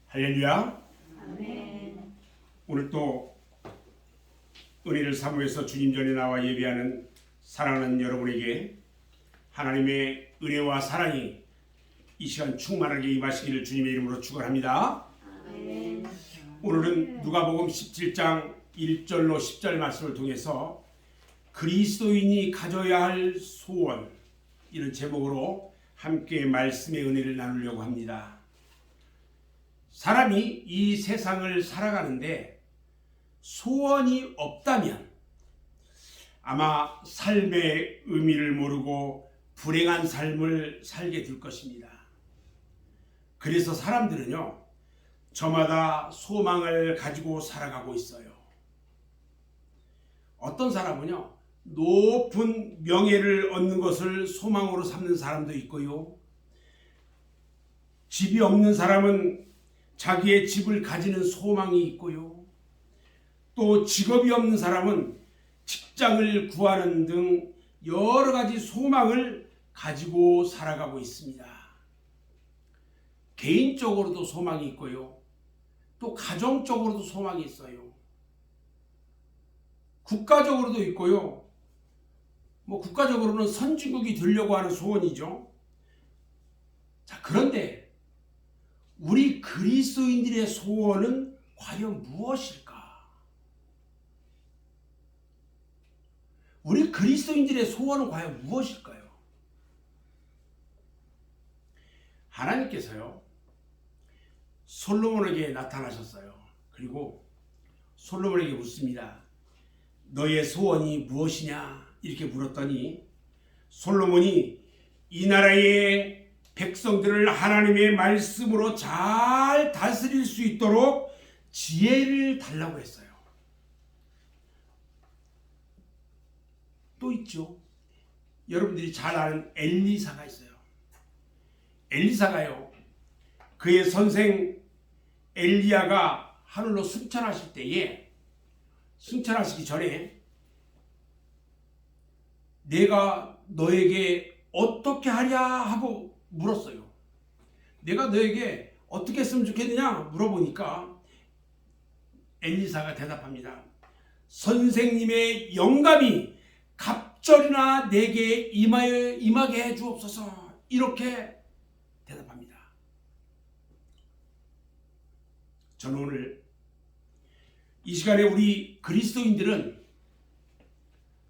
할렐루야. 아멘. 오늘 또 은혜를 사모해서 주님 전에 나와 예배하는 사랑하는 여러분에게 하나님의 은혜와 사랑이 이 시간 충만하게 임하시기를 주님의 이름으로 축원합니다. 아멘. 오늘은 누가복음 17장 1절로 10절 말씀을 통해서 그리스도인이 가져야 할 소원, 이런 제목으로 함께 말씀의 은혜를 나누려고 합니다. 사람이 이 세상을 살아가는데 소원이 없다면 아마 삶의 의미를 모르고 불행한 삶을 살게 될 것입니다. 그래서 사람들은요, 저마다 소망을 가지고 살아가고 있어요. 어떤 사람은요, 높은 명예를 얻는 것을 소망으로 삼는 사람도 있고요. 집이 없는 사람은 자기의 집을 가지는 소망이 있고요. 또 직업이 없는 사람은 직장을 구하는 등 여러 가지 소망을 가지고 살아가고 있습니다. 개인적으로도 소망이 있고요. 또 가정적으로도 소망이 있어요. 국가적으로도 있고요. 국가적으로는 선진국이 되려고 하는 소원이죠. 자, 그런데 우리 그리스도인들의 소원은 과연 무엇일까? 우리 그리스도인들의 소원은 과연 무엇일까요? 하나님께서요, 솔로몬에게 나타나셨어요. 그리고 솔로몬에게 묻습니다. 너의 소원이 무엇이냐? 이렇게 물었더니 솔로몬이 이 나라의 백성들을 하나님의 말씀으로 잘 다스릴 수 있도록 지혜를 달라고 했어요. 또 있죠. 여러분들이 잘 아는 엘리사가 있어요. 엘리사가요, 그의 선생 엘리야가 하늘로 승천하실 때에, 승천하시기 전에 내가 너에게 어떻게 하랴 하고 물었어요. 내가 너에게 어떻게 했으면 좋겠느냐 물어보니까 엘리사가 대답합니다. 선생님의 영감이 갑절이나 내게 임하게 해 주옵소서. 이렇게 대답합니다. 저는 오늘 이 시간에 우리 그리스도인들은,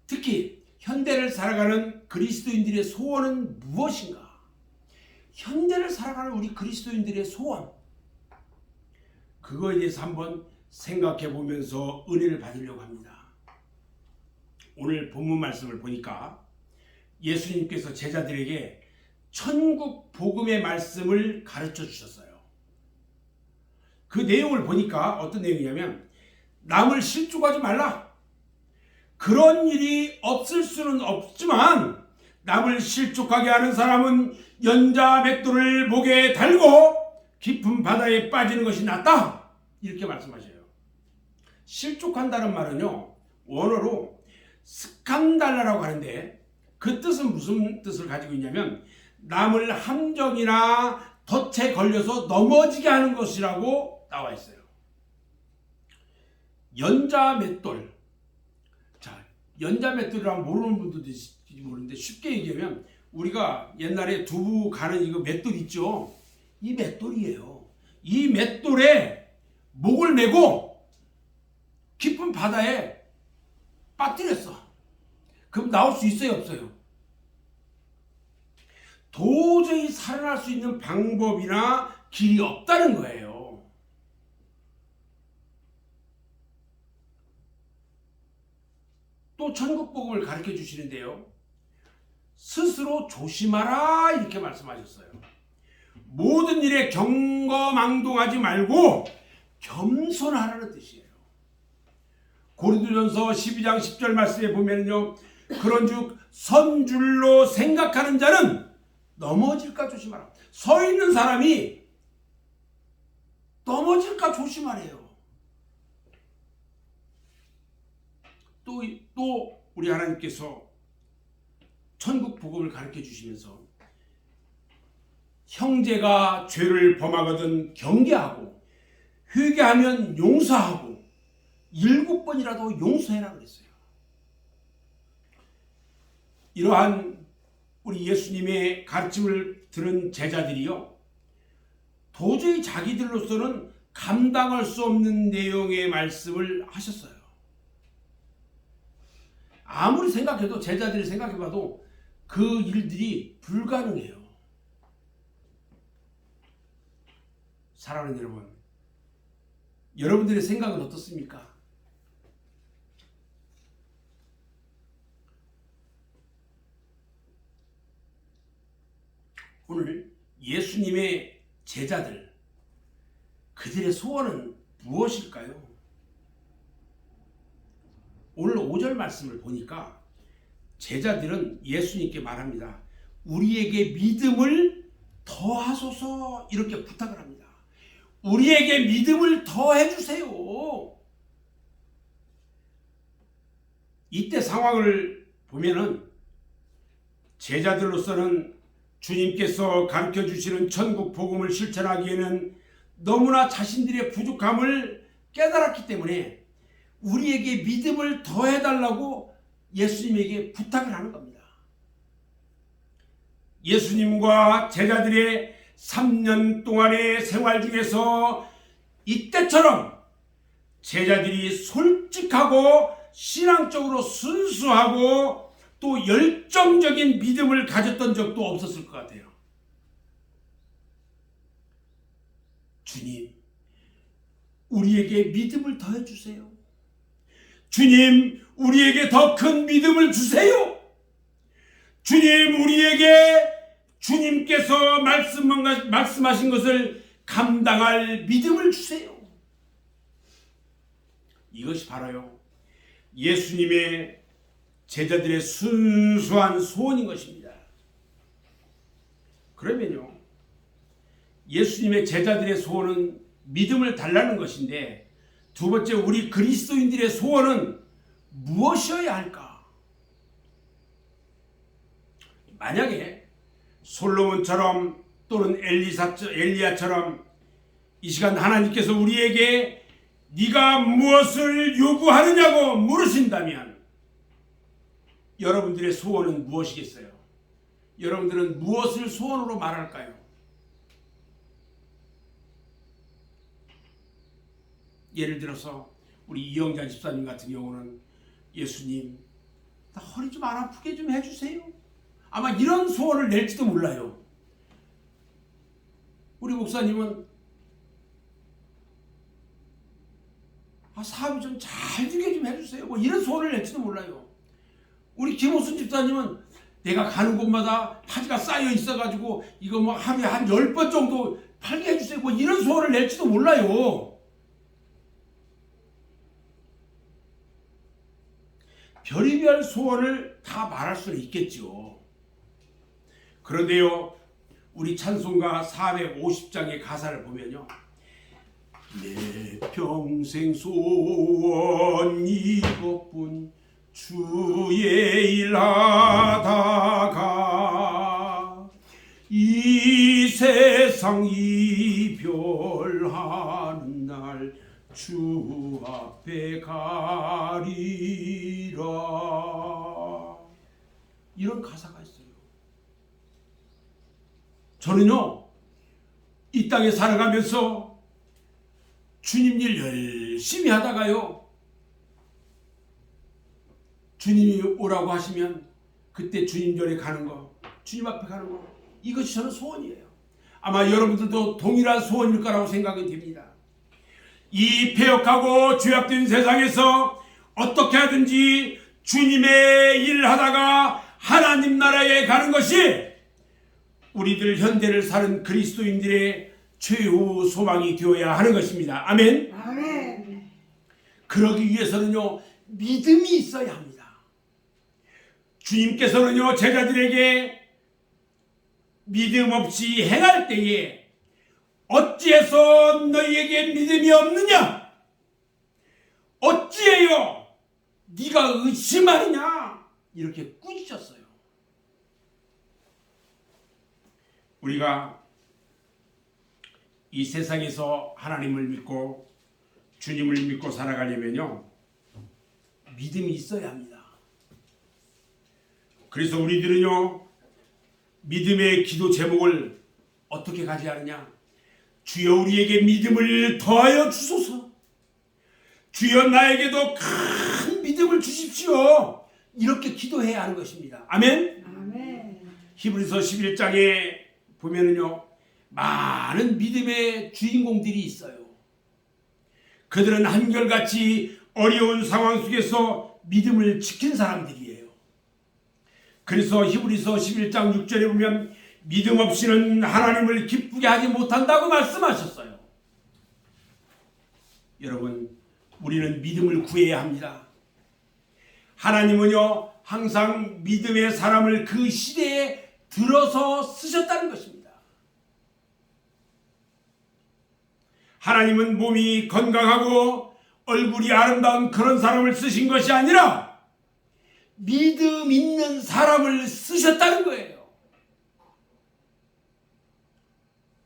특히 현대를 살아가는 그리스도인들의 소원은 무엇인가? 현대를 살아가는 우리 그리스도인들의 소원, 그거에 대해서 한번 생각해 보면서 은혜를 받으려고 합니다. 오늘 본문 말씀을 보니까 예수님께서 제자들에게 천국 복음의 말씀을 가르쳐 주셨어요. 그 내용을 보니까 어떤 내용이냐면, 남을 실족하지 말라. 그런 일이 없을 수는 없지만 남을 실족하게 하는 사람은 연자 맷돌을 목에 달고 깊은 바다에 빠지는 것이 낫다. 이렇게 말씀하셔요. 실족한다는 말은요, 원어로 스칸달라라고 하는데, 그 뜻은 무슨 뜻을 가지고 있냐면 남을 함정이나 덫에 걸려서 넘어지게 하는 것이라고 나와 있어요. 연자 맷돌. 자, 연자 맷돌이라고 모르는 분들도 있을지 모르는데, 쉽게 얘기하면 우리가 옛날에 두부 가는 이거 맷돌 있죠? 이 맷돌이에요. 이 맷돌에 목을 메고 깊은 바다에 빠뜨렸어. 그럼 나올 수 있어요, 없어요? 도저히 살아날 수 있는 방법이나 길이 없다는 거예요. 또 천국 복음을 가르쳐 주시는데요, 스스로 조심하라 이렇게 말씀하셨어요. 모든 일에 경거망동하지 말고 겸손하라는 뜻이에요. 고린도전서 12장 10절 말씀에 보면요, 그런즉 선줄로 생각하는 자는 넘어질까 조심하라. 서 있는 사람이 넘어질까 조심하래요. 또 우리 하나님께서 천국 복음을 가르쳐 주시면서 형제가 죄를 범하거든 경계하고 회개하면 용서하고 7번이라도 용서해라 그랬어요. 이러한 우리 예수님의 가르침을 들은 제자들이요, 도저히 자기들로서는 감당할 수 없는 내용의 말씀을 하셨어요. 아무리 생각해도, 제자들이 생각해봐도 그 일들이 불가능해요. 사랑하는 여러분, 여러분들의 생각은 어떻습니까? 오늘 예수님의 제자들, 그들의 소원은 무엇일까요? 오늘 5절 말씀을 보니까 제자들은 예수님께 말합니다. 우리에게 믿음을 더하소서, 이렇게 부탁을 합니다. 우리에게 믿음을 더해 주세요. 이때 상황을 보면은 제자들로서는 주님께서 가르쳐 주시는 천국 복음을 실천하기에는 너무나 자신들의 부족함을 깨달았기 때문에 우리에게 믿음을 더해달라고 예수님에게 부탁을 하는 겁니다. 예수님과 제자들의 3년 동안의 생활 중에서 이때처럼 제자들이 솔직하고 신앙적으로 순수하고 또 열정적인 믿음을 가졌던 적도 없었을 것 같아요. 주님, 우리에게 믿음을 더해 주세요. 주님, 우리에게 더 큰 믿음을 주세요. 주님, 우리에게 주님께서 말씀하신 것을 감당할 믿음을 주세요. 이것이 바로요, 예수님의 제자들의 순수한 소원인 것입니다. 그러면요, 예수님의 제자들의 소원은 믿음을 달라는 것인데, 두 번째, 우리 그리스도인들의 소원은 무엇이어야 할까? 만약에 솔로몬처럼 또는 엘리야처럼 이 시간 하나님께서 우리에게 네가 무엇을 요구하느냐고 물으신다면 여러분들의 소원은 무엇이겠어요? 여러분들은 무엇을 소원으로 말할까요? 예를 들어서 우리 이영자 집사님 같은 경우는 예수님, 나 허리 좀 안 아프게 좀 해주세요. 아마 이런 소원을 낼지도 몰라요. 우리 목사님은 사업이 좀 잘 되게 좀 해주세요. 뭐 이런 소원을 낼지도 몰라요. 우리 김호순 집사님은 내가 가는 곳마다 파지가 쌓여 있어가지고 이거 뭐 하루에 한 10번 정도 팔게 해주세요. 뭐 이런 소원을 낼지도 몰라요. 별의별 소원을 다 말할 수는 있겠죠. 그런데요, 우리 찬송가 450장의 가사를 보면요, 내 평생 소원 이것뿐 주의 일하다가 이 세상 이별하는 날 주 앞에 가리라, 이런 가사가 있어요. 저는요, 이 땅에 살아가면서 주님 일 열심히 하다가요, 주님이 오라고 하시면 그때 주님 전에 가는 거, 주님 앞에 가는 거, 이것이 저는 소원이에요. 아마 여러분들도 동일한 소원일 거라고 생각이 됩니다. 이 패역하고 죄악된 세상에서 어떻게 하든지 주님의 일을 하다가 하나님 나라에 가는 것이 우리들 현대를 사는 그리스도인들의 최후 소망이 되어야 하는 것입니다. 아멘. 아멘. 그러기 위해서는요, 믿음이 있어야 합니다. 주님께서는요, 제자들에게 믿음 없이 행할 때에 어찌해서 너희에게 믿음이 없느냐? 어찌해요? 네가 의심하느냐? 이렇게 꾸짖었어요. 우리가 이 세상에서 하나님을 믿고 주님을 믿고 살아가려면요, 믿음이 있어야 합니다. 그래서 우리들은요, 믿음의 기도 제목을 어떻게 가져야하느냐? 주여 우리에게 믿음을 더하여 주소서. 주여 나에게도 큰 믿음을 주십시오. 이렇게 기도해야 하는 것입니다. 아멘. 아멘. 히브리서 11장에 보면은요, 많은 믿음의 주인공들이 있어요. 그들은 한결같이 어려운 상황 속에서 믿음을 지킨 사람들이에요. 그래서 히브리서 11장 6절에 보면 믿음 없이는 하나님을 기쁘게 하지 못한다고 말씀하셨어요. 여러분, 우리는 믿음을 구해야 합니다. 하나님은요, 항상 믿음의 사람을 그 시대에 들어서 쓰셨다는 것입니다. 하나님은 몸이 건강하고 얼굴이 아름다운 그런 사람을 쓰신 것이 아니라 믿음 있는 사람을 쓰셨다는 거예요.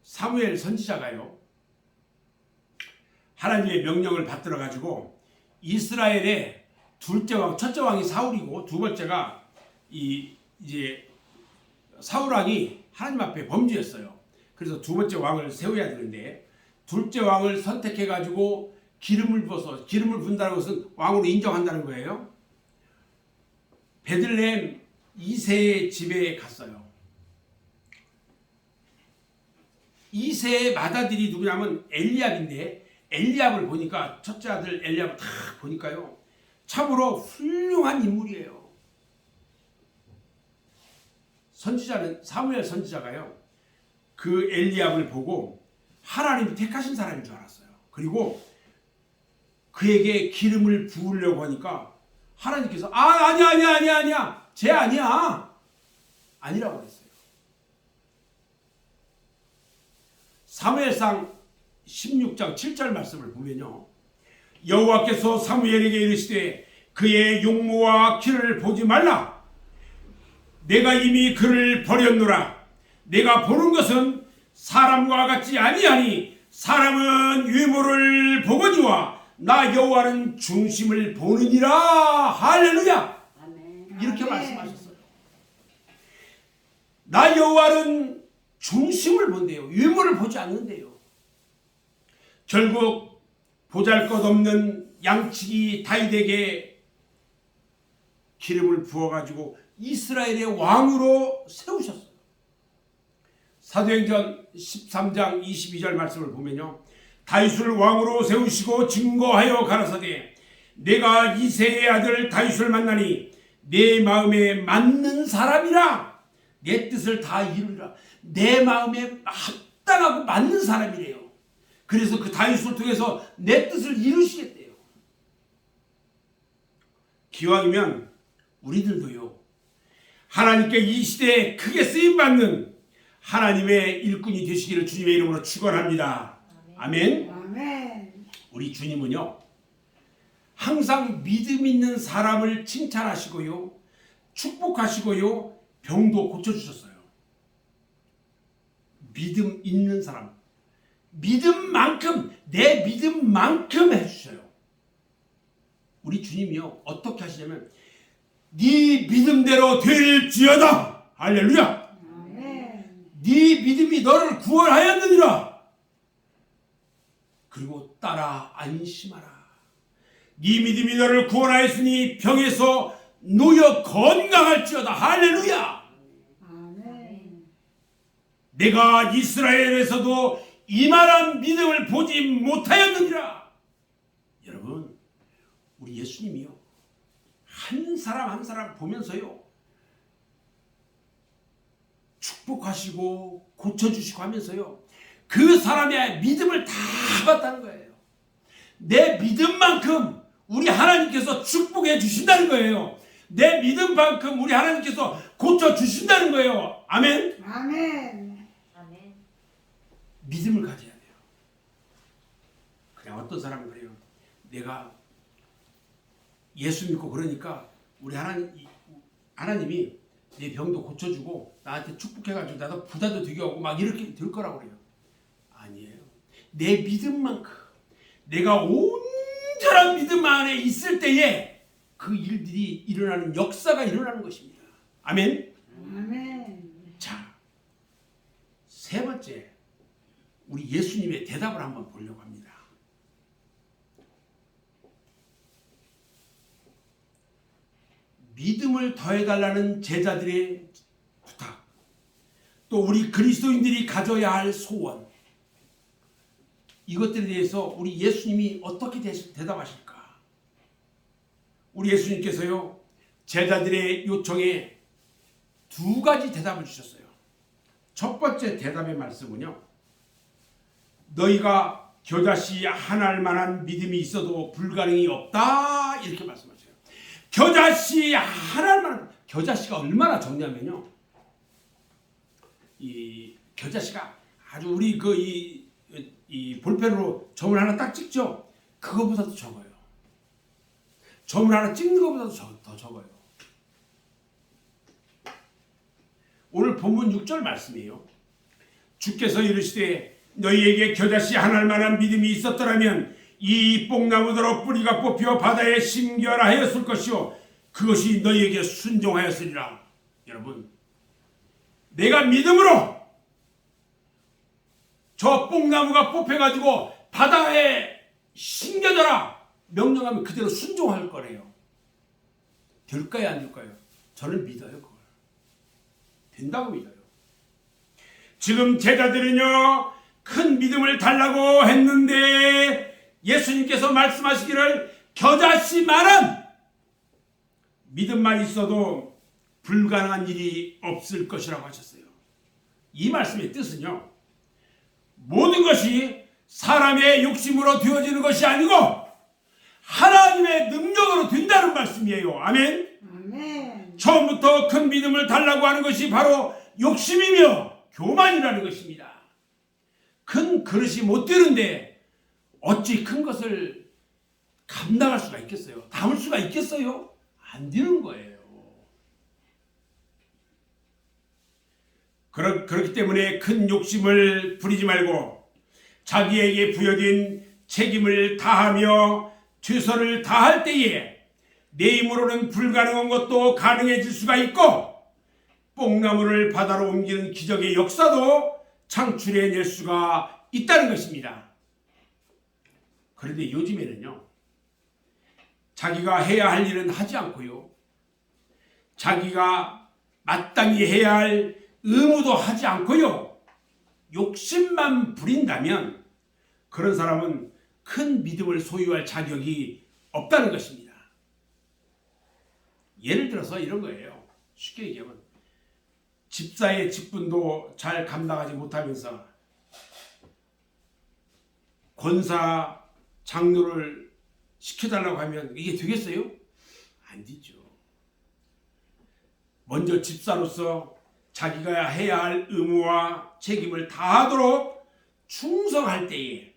사무엘 선지자가요, 하나님의 명령을 받들어 가지고 이스라엘의 둘째 왕, 첫째 왕이 사울이고 두 번째가 이제 사울 왕이 하나님 앞에 범죄했어요. 그래서 두 번째 왕을 세워야 되는데 둘째 왕을 선택해 가지고 기름을 부어서, 기름을 부은다는 것은 왕으로 인정한다는 거예요. 베들레헴 이새의 집에 갔어요. 이새의 맏아들이 누구냐면 엘리압인데, 엘리압을 보니까, 첫째 아들 엘리압을 다 보니까요, 참으로 훌륭한 인물이에요. 선지자는, 사무엘 선지자가요, 그 엘리압을 보고 하나님이 택하신 사람인 줄 알았어요. 그리고 그에게 기름을 부으려고 하니까 하나님께서 아니야 쟤 아니야 아니라고 그랬어요. 사무엘상 16장 7절 말씀을 보면요, 여호와께서 사무엘에게 이르시되 그의 용모와 키를 보지 말라. 내가 이미 그를 버렸노라. 내가 보는 것은 사람과 같지 아니하니 사람은 외모를 보거니와 나 여호와는 중심을 보느니라. 할렐루야. 아멘. 이렇게 아멘. 말씀하셨어요. 나 여호와는 중심을 본대요. 외모를 보지 않는데요. 결국 보잘것없는 양치기 다윗에게 기름을 부어가지고 이스라엘의 왕으로 세우셨어요. 사도행전 13장 22절 말씀을 보면요, 다윗을 왕으로 세우시고 증거하여 가라사대 내가 이새의 아들 다윗을 만나니 내 마음에 맞는 사람이라. 내 뜻을 다 이루리라. 내 마음에 합당하고 맞는 사람이래요. 그래서 그 다윗을 통해서 내 뜻을 이루시겠대요. 기왕이면 우리들도요, 하나님께 이 시대에 크게 쓰임받는 하나님의 일꾼이 되시기를 주님의 이름으로 축원합니다. 아멘. 아멘. 우리 주님은요, 항상 믿음 있는 사람을 칭찬하시고요, 축복하시고요, 병도 고쳐주셨어요. 믿음 있는 사람, 믿음만큼, 내 믿음만큼 해주셔요. 우리 주님이요, 어떻게 하시냐면 네 믿음대로 될지어다. 할렐루야. 아멘. 네 믿음이 너를 구원하였느니라. 그리고 따라 안심하라. 네 믿음이 너를 구원하였으니 병에서 놓여 건강할지어다. 할렐루야. 아멘. 내가 이스라엘에서도 이만한 믿음을 보지 못하였느니라. 여러분, 우리 예수님이요, 한 사람 한 사람 보면서요, 축복하시고 고쳐주시고 하면서요, 그 사람의 믿음을 다 봤다는 거예요. 내 믿음만큼 우리 하나님께서 축복해 주신다는 거예요. 내 믿음만큼 우리 하나님께서 고쳐주신다는 거예요. 아멘. 아멘. 아멘. 믿음을 가져야 돼요. 그냥 어떤 사람은 그래요. 내가 예수 믿고 그러니까 우리 하나님이 내 병도 고쳐주고 나한테 축복해가지고 나도 부자도 되게 하고 막 이렇게 될 거라고 그래요. 아니에요. 내 믿음만큼 내가 온전한 믿음 안에 있을 때에 그 일들이 일어나는 역사가 일어나는 것입니다. 아멘. 아멘. 자, 세 번째 우리 예수님의 대답을 한번 보려고 합니다. 믿음을 더해달라는 제자들의 부탁, 또 우리 그리스도인들이 가져야 할 소원, 이것들에 대해서 우리 예수님이 어떻게 대답하실까? 우리 예수님께서요, 제자들의 요청에 두 가지 대답을 주셨어요. 첫 번째 대답의 말씀은요, 너희가 겨자씨 하나할 만한 믿음이 있어도 불가능이 없다, 이렇게 말씀하셔요. 겨자씨 하나할 만한, 겨자씨가 얼마나 적냐면요, 이 겨자씨가 아주 우리 이 볼펜으로 점을 하나 딱 찍죠. 그거보다도 적어요. 점을 하나 찍는 것보다도 더 적어요. 오늘 본문 6절 말씀이에요. 주께서 이르시되 너희에게 겨자씨 하나할 만한 믿음이 있었더라면 이 뽕나무더러 뿌리가 뽑혀 바다에 심겨라하였을 것이요 그것이 너희에게 순종하였으리라. 여러분, 내가 믿음으로 저 뽕나무가 뽑혀가지고 바다에 심겨져라 명령하면 그대로 순종할 거래요. 될까요, 안 될까요? 저는 믿어요. 그걸 된다고 믿어요. 지금 제자들은요, 큰 믿음을 달라고 했는데 예수님께서 말씀하시기를 겨자씨만은 믿음만 있어도 불가능한 일이 없을 것이라고 하셨어요. 이 말씀의 뜻은요, 모든 것이 사람의 욕심으로 되어지는 것이 아니고 하나님의 능력으로 된다는 말씀이에요. 아멘. 아멘. 처음부터 큰 믿음을 달라고 하는 것이 바로 욕심이며 교만이라는 것입니다. 큰 그릇이 못 되는데 어찌 큰 것을 감당할 수가 있겠어요? 담을 수가 있겠어요? 안 되는 거예요. 그렇기 때문에 큰 욕심을 부리지 말고 자기에게 부여진 책임을 다하며 최선을 다할 때에 내 힘으로는 불가능한 것도 가능해질 수가 있고 뽕나무를 바다로 옮기는 기적의 역사도 창출해낼 수가 있다는 것입니다. 그런데 요즘에는요, 자기가 해야 할 일은 하지 않고요, 자기가 마땅히 해야 할 의무도 하지 않고요, 욕심만 부린다면 그런 사람은 큰 믿음을 소유할 자격이 없다는 것입니다. 예를 들어서 이런 거예요. 쉽게 얘기하면 집사의 직분도 잘 감당하지 못하면서 권사, 장로를 시켜달라고 하면 이게 되겠어요? 안 되죠. 먼저 집사로서 자기가 해야 할 의무와 책임을 다하도록 충성할 때에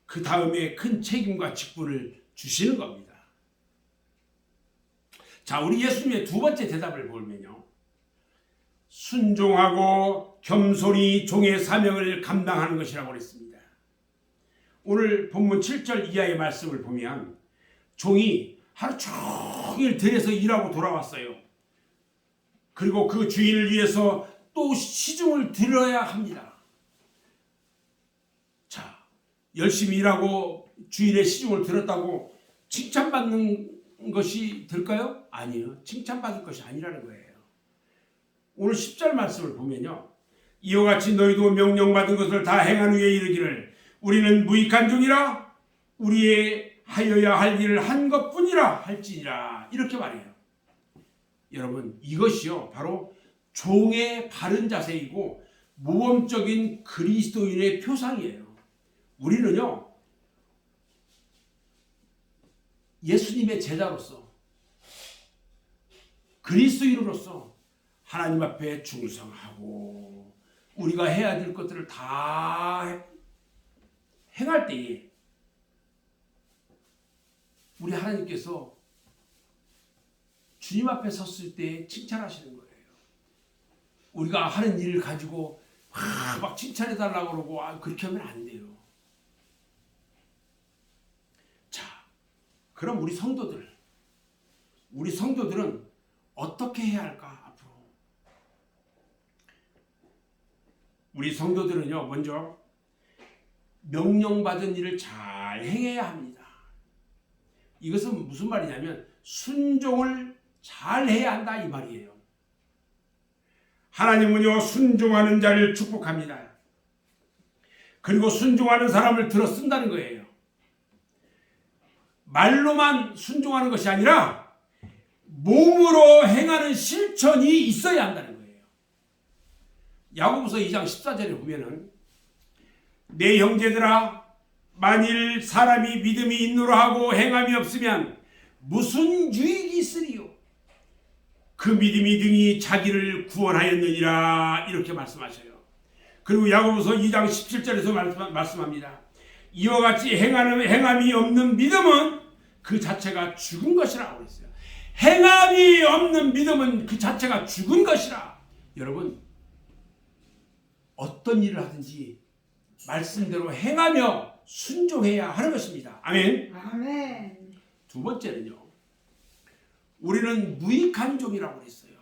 그 다음에 큰 책임과 직분을 주시는 겁니다. 자, 우리 예수님의 두 번째 대답을 보면요, 순종하고 겸손히 종의 사명을 감당하는 것이라고 그랬습니다. 오늘 본문 7절 이하의 말씀을 보면 종이 하루 종일 들에서 일하고 돌아왔어요. 그리고 그 주인을 위해서 또 시중을 들어야 합니다. 자, 열심히 일하고 주인의 시중을 들었다고 칭찬받는 것이 될까요? 아니요. 칭찬받을 것이 아니라는 거예요. 오늘 10절 말씀을 보면요, 이와 같이 너희도 명령받은 것을 다 행한 후에 이르기를 우리는 무익한 종이라 우리의 하여야 할 일을 한 것뿐이라 할지니라, 이렇게 말해요. 여러분, 이것이요 바로 종의 바른 자세이고 모범적인 그리스도인의 표상이에요. 우리는요, 예수님의 제자로서 그리스도인으로서 하나님 앞에 충성하고 우리가 해야 될 것들을 다 행할 때에 우리 하나님께서 주님 앞에 섰을 때 칭찬하시는 거예요. 우리가 하는 일을 가지고 막 칭찬해달라고 그러고 그렇게 하면 안 돼요. 그럼 우리 성도들은 어떻게 해야 할까? 앞으로 우리 성도들은요, 먼저 명령받은 일을 잘 행해야 합니다. 이것은 무슨 말이냐면 순종을 잘 해야 한다 이 말이에요. 하나님은요, 순종하는 자를 축복합니다. 그리고 순종하는 사람을 들어 쓴다는 거예요. 말로만 순종하는 것이 아니라 몸으로 행하는 실천이 있어야 한다는 거예요. 야고보서 2장 14절에 보면은 내 형제들아, 만일 사람이 믿음이 있노라 하고 행함이 없으면 무슨 유익이 있으리요? 그 믿음이 등이 자기를 구원하였느니라, 이렇게 말씀하셔요. 그리고 야고보서 2장 17절에서 말씀합니다. 이와 같이 행함이 없는 믿음은 그 자체가 죽은 것이라고 했어요. 행함이 없는 믿음은 그 자체가 죽은 것이라. 여러분, 어떤 일을 하든지 말씀대로 행하며 순종해야 하는 것입니다. 아멘. 아멘. 두 번째는요, 우리는 무익한 종이라고 했어요.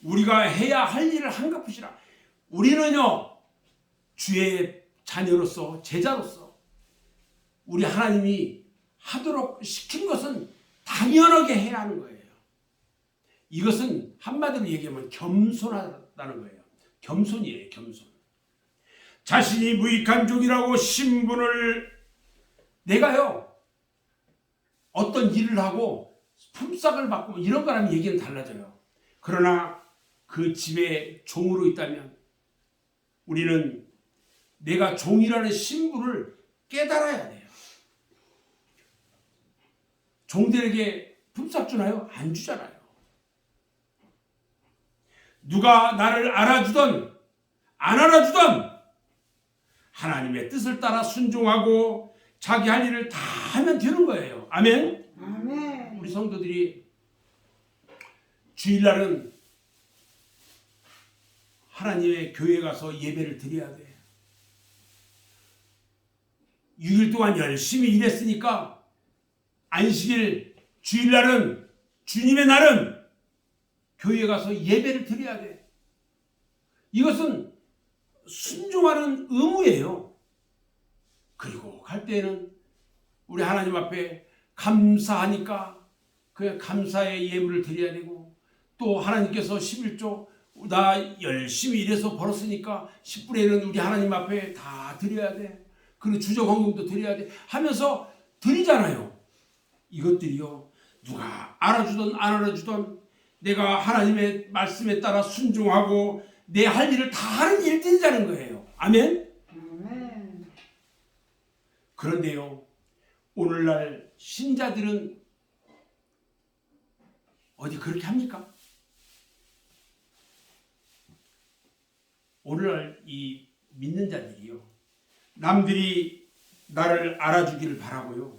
우리가 해야 할 일을 한것 뿐이라. 우리는요, 주의 자녀로서, 제자로서 우리 하나님이 하도록 시킨 것은 당연하게 해야 하는 거예요. 이것은 한마디로 얘기하면 겸손하다는 거예요. 겸손이에요, 겸손. 자신이 무익한 종이라고 신분을, 내가요, 어떤 일을 하고 품삯을 받고 이런 거라면 얘기는 달라져요. 그러나 그 집에 종으로 있다면 우리는 내가 종이라는 신분을 깨달아야 돼요. 종들에게 품삯 주나요? 안 주잖아요. 누가 나를 알아주던 안 알아주던 하나님의 뜻을 따라 순종하고 자기 할 일을 다 하면 되는 거예요. 아멘. 아멘. 우리 성도들이 주일날은 하나님의 교회에 가서 예배를 드려야 돼. 6일 동안 열심히 일했으니까 안식일, 주일날은, 주님의 날은 교회에 가서 예배를 드려야 돼. 이것은 순종하는 의무예요. 그리고 갈 때는 우리 하나님 앞에 감사하니까 그 감사의 예물을 드려야 되고, 또 하나님께서 11조 나 열심히 일해서 벌었으니까 10분의 1은 우리 하나님 앞에 다 드려야 돼. 그리고 주저헌금도 드려야 돼 하면서 드리잖아요. 이것들이요, 누가 알아주든 안 알아주든 내가 하나님의 말씀에 따라 순종하고 내 할 일을 다 하는 일들이라는 거예요. 아멘. 아멘. 그런데요, 오늘날 신자들은 어디 그렇게 합니까? 오늘날 이 믿는 자들이요, 남들이 나를 알아주기를 바라고요,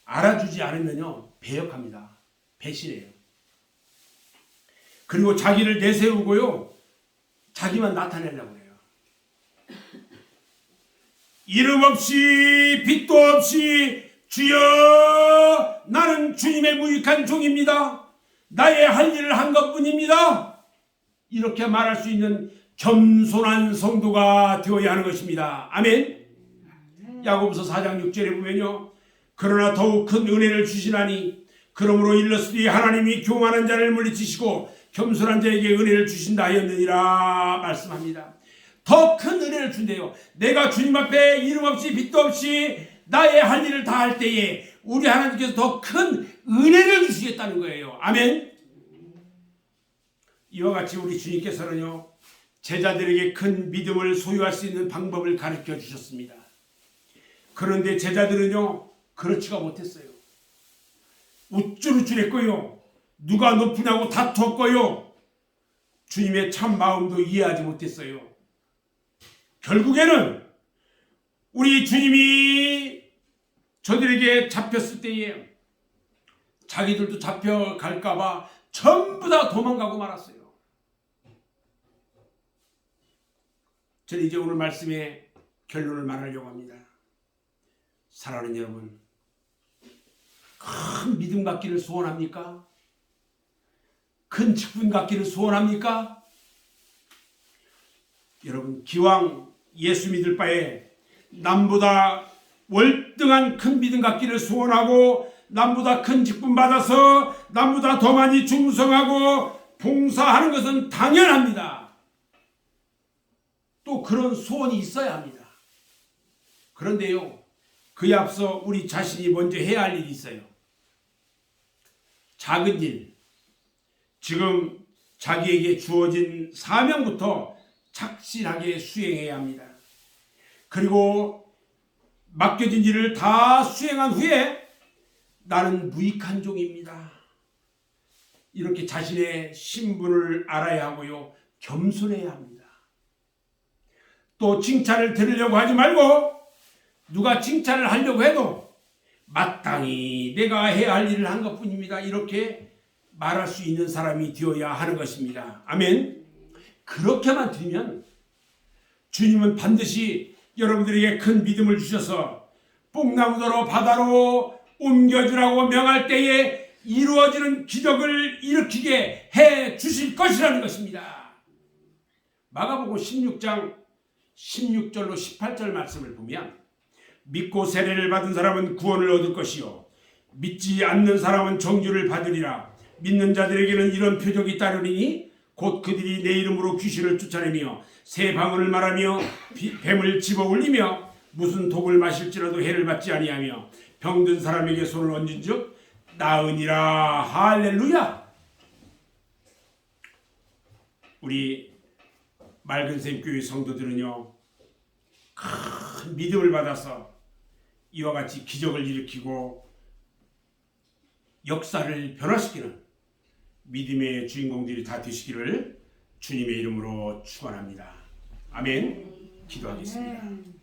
알아주지 않으면요 배역합니다. 배신해요. 그리고 자기를 내세우고요, 자기만 나타내려고 해요. 이름 없이 빚도 없이 주여 나는 주님의 무익한 종입니다. 나의 할 일을 한 것뿐입니다. 이렇게 말할 수 있는 겸손한 성도가 되어야 하는 것입니다. 아멘. 야고보서 4장 6절에 보면요, 그러나 더욱 큰 은혜를 주시나니 그러므로 일렀으니 하나님이 교만한 자를 물리치시고 겸손한 자에게 은혜를 주신다 하였느니라 말씀합니다. 더 큰 은혜를 준대요. 내가 주님 앞에 이름 없이 빚도 없이 나의 할 일을 다 할 때에 우리 하나님께서 더 큰 은혜를 주시겠다는 거예요. 아멘. 이와 같이 우리 주님께서는요, 제자들에게 큰 믿음을 소유할 수 있는 방법을 가르쳐 주셨습니다. 그런데 제자들은요, 그렇지가 못했어요. 우쭐우쭐했고요, 누가 높으냐고 다투었고요, 주님의 참 마음도 이해하지 못했어요. 결국에는 우리 주님이 저들에게 잡혔을 때에 자기들도 잡혀갈까봐 전부 다 도망가고 말았어요. 저는 이제 오늘 말씀의 결론을 말하려고 합니다. 사랑하는 여러분, 큰 믿음 갖기를 소원합니까? 큰 직분 갖기를 소원합니까? 여러분, 기왕 예수 믿을 바에 남보다 월등한 큰 믿음 갖기를 소원하고 남보다 큰 직분 받아서 남보다 더 많이 충성하고 봉사하는 것은 당연합니다. 또 그런 소원이 있어야 합니다. 그런데요, 그에 앞서 우리 자신이 먼저 해야 할 일이 있어요. 작은 일, 지금 자기에게 주어진 사명부터 착실하게 수행해야 합니다. 그리고 맡겨진 일을 다 수행한 후에 나는 무익한 종입니다. 이렇게 자신의 신분을 알아야 하고요. 겸손해야 합니다. 또 칭찬을 들으려고 하지 말고 누가 칭찬을 하려고 해도 마땅히 내가 해야 할 일을 한 것뿐입니다. 이렇게 말할 수 있는 사람이 되어야 하는 것입니다. 아멘. 그렇게만 되면 주님은 반드시 여러분들에게 큰 믿음을 주셔서 뽕나무더러 바다로 옮겨주라고 명할 때에 이루어지는 기적을 일으키게 해 주실 것이라는 것입니다. 마가복음 16장 16절로 18절 말씀을 보면 믿고 세례를 받은 사람은 구원을 얻을 것이요 믿지 않는 사람은 정죄를 받으리라. 믿는 자들에게는 이런 표적이 따르리니 곧 그들이 내 이름으로 귀신을 쫓아내며 새 방언을 말하며 뱀을 집어올리며 무슨 독을 마실지라도 해를 받지 아니하며 병든 사람에게 손을 얹은즉 나으니라. 할렐루야. 우리 맑은샘 교회 성도들은요, 큰 믿음을 받아서 이와 같이 기적을 일으키고 역사를 변화시키는 믿음의 주인공들이 다 되시기를 주님의 이름으로 축원합니다. 아멘. 기도하겠습니다.